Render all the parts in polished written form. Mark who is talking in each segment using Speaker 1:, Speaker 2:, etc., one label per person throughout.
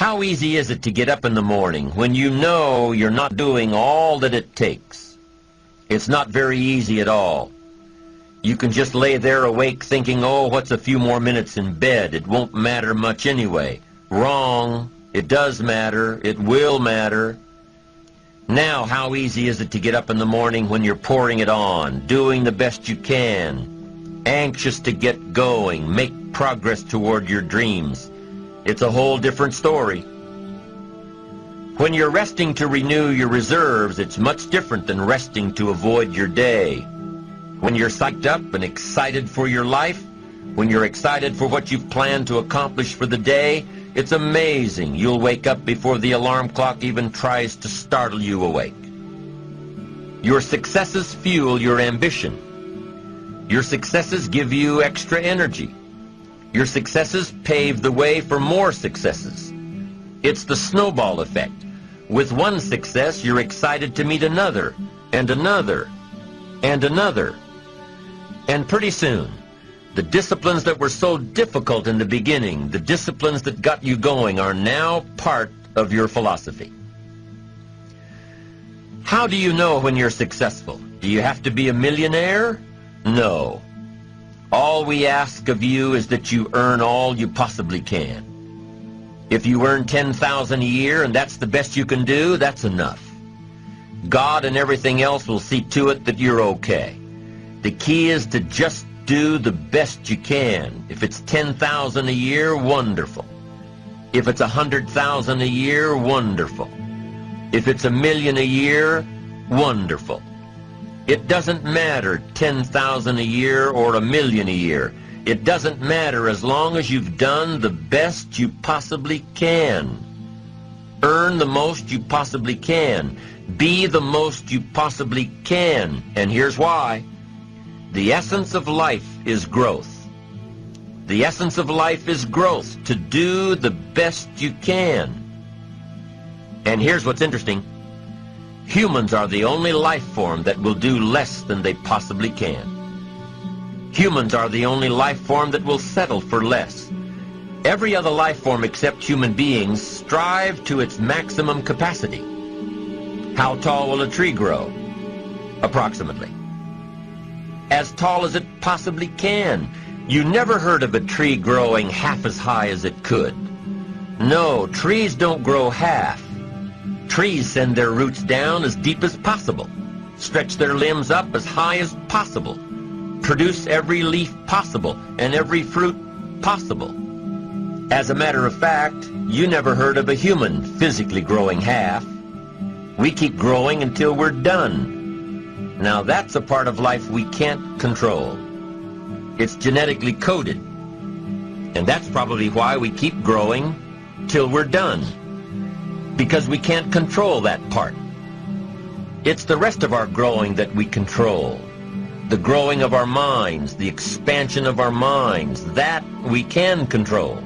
Speaker 1: How easy is it to get up in the morning when you know you're not doing all that it takes? It's not very easy at all. You can just lay there awake thinking, oh, what's a few more minutes in bed? It won't matter much anyway. Wrong. It does matter. It will matter. Now, how easy is it to get up in the morning when you're pouring it on, doing the best you can, anxious to get going, make progress toward your dreams? It's a whole different story. When you're resting to renew your reserves, it's much different than resting to avoid your day. When you're psyched up and excited for your life, when you're excited for what you've planned to accomplish for the day, it's amazing. You'll wake up before the alarm clock even tries to startle you awake. Your successes fuel your ambition. Your successes give you extra energy. Your successes pave the way for more successes. It's the snowball effect. With one success, you're excited to meet another, and another, and another. And pretty soon, the disciplines that were so difficult in the beginning, the disciplines that got you going, are now part of your philosophy. How do you know when you're successful? Do you have to be a millionaire? No. All we ask of you is that you earn all you possibly can. If you earn $10,000 a year and that's the best you can do, that's enough. God and everything else will see to it that you're okay. The key is to just do the best you can. If it's $10,000 a year, wonderful. If it's $100,000 a year, wonderful. If it's $1 million a year, wonderful. It doesn't matter $10,000 a year or $1 million a year. It doesn't matter as long as you've done the best you possibly can. Earn the most you possibly can. Be the most you possibly can. And here's why. The essence of life is growth. The essence of life is growth, to do the best you can. And here's what's interesting. Humans are the only life form that will do less than they possibly can. Humans are the only life form that will settle for less. Every other life form except human beings strive to its maximum capacity. How tall will a tree grow? Approximately. As tall as it possibly can. You never heard of a tree growing half as high as it could. No, trees don't grow half. Trees send their roots down as deep as possible, stretch their limbs up as high as possible, produce every leaf possible and every fruit possible. As a matter of fact, you never heard of a human physically growing half. We keep growing until we're done. Now that's a part of life we can't control. It's genetically coded. And that's probably why we keep growing till we're done. Because we can't control that part. It's the rest of our growing that we control. The growing of our minds, the expansion of our minds, that we can control.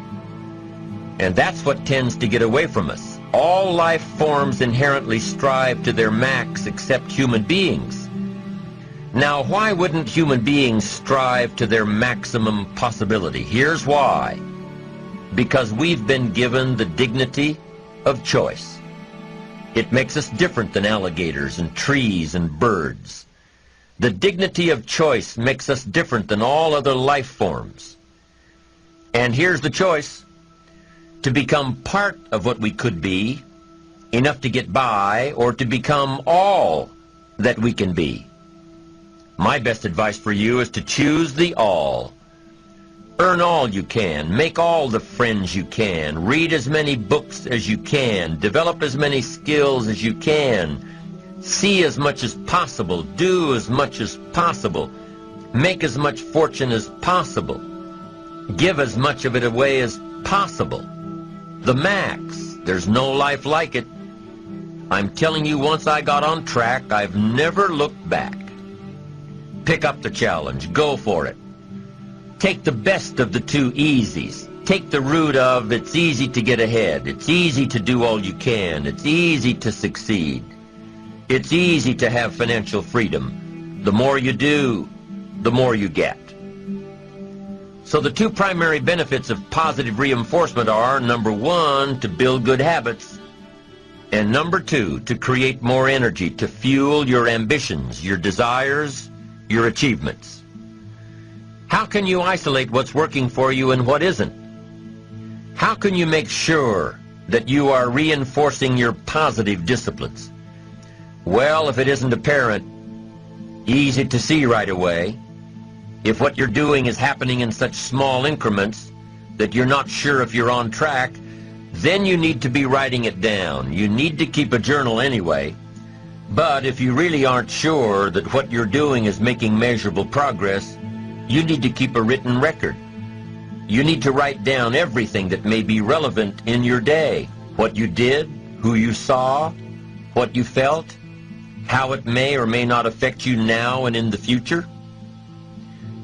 Speaker 1: And that's what tends to get away from us. All life forms inherently strive to their max except human beings. Now, why wouldn't human beings strive to their maximum possibility? Here's why. Because we've been given the dignity of choice. It makes us different than alligators and trees and birds. The dignity of choice makes us different than all other life forms. And here's the choice. To become part of what we could be, enough to get by, or to become all that we can be. My best advice for you is to choose the all. Earn all you can, make all the friends you can, read as many books as you can, develop as many skills as you can, see as much as possible, do as much as possible, make as much fortune as possible, give as much of it away as possible. The max. There's no life like it. I'm telling you, once I got on track, I've never looked back. Pick up the challenge. Go for it. Take the best of the two easies. Take the route of it's easy to get ahead. It's easy to do all you can. It's easy to succeed. It's easy to have financial freedom. The more you do, the more you get. So the two primary benefits of positive reinforcement are, number one, to build good habits, and number two, to create more energy to fuel your ambitions, your desires, your achievements. How can you isolate what's working for you and what isn't? How can you make sure that you are reinforcing your positive disciplines? Well, if it isn't apparent, easy to see right away, if what you're doing is happening in such small increments that you're not sure if you're on track, then you need to be writing it down. You need to keep a journal anyway. But if you really aren't sure that what you're doing is making measurable progress, you need to keep a written record. You need to write down everything that may be relevant in your day. What you did, who you saw, what you felt, how it may or may not affect you now and in the future.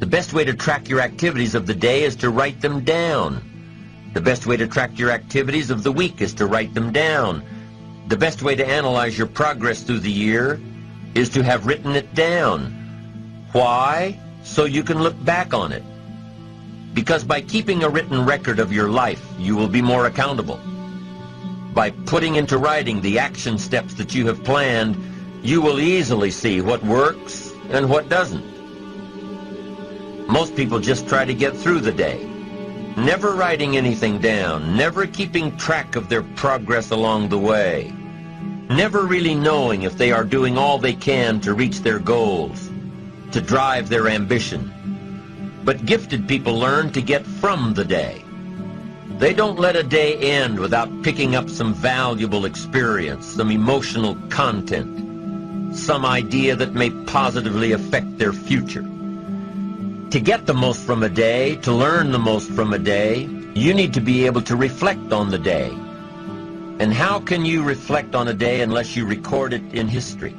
Speaker 1: The best way to track your activities of the day is to write them down. The best way to track your activities of the week is to write them down. The best way to analyze your progress through the year is to have written it down. Why? So you can look back on it. Because by keeping a written record of your life, you will be more accountable. By putting into writing the action steps that you have planned, you will easily see what works and what doesn't. Most people just try to get through the day, never writing anything down, never keeping track of their progress along the way, never really knowing if they are doing all they can to reach their goals, to drive their ambition. But gifted people learn to get from the day. They don't let a day end without picking up some valuable experience, some emotional content, some idea that may positively affect their future. To get the most from a day, to learn the most from a day, you need to be able to reflect on the day. And how can you reflect on a day unless you record it in history?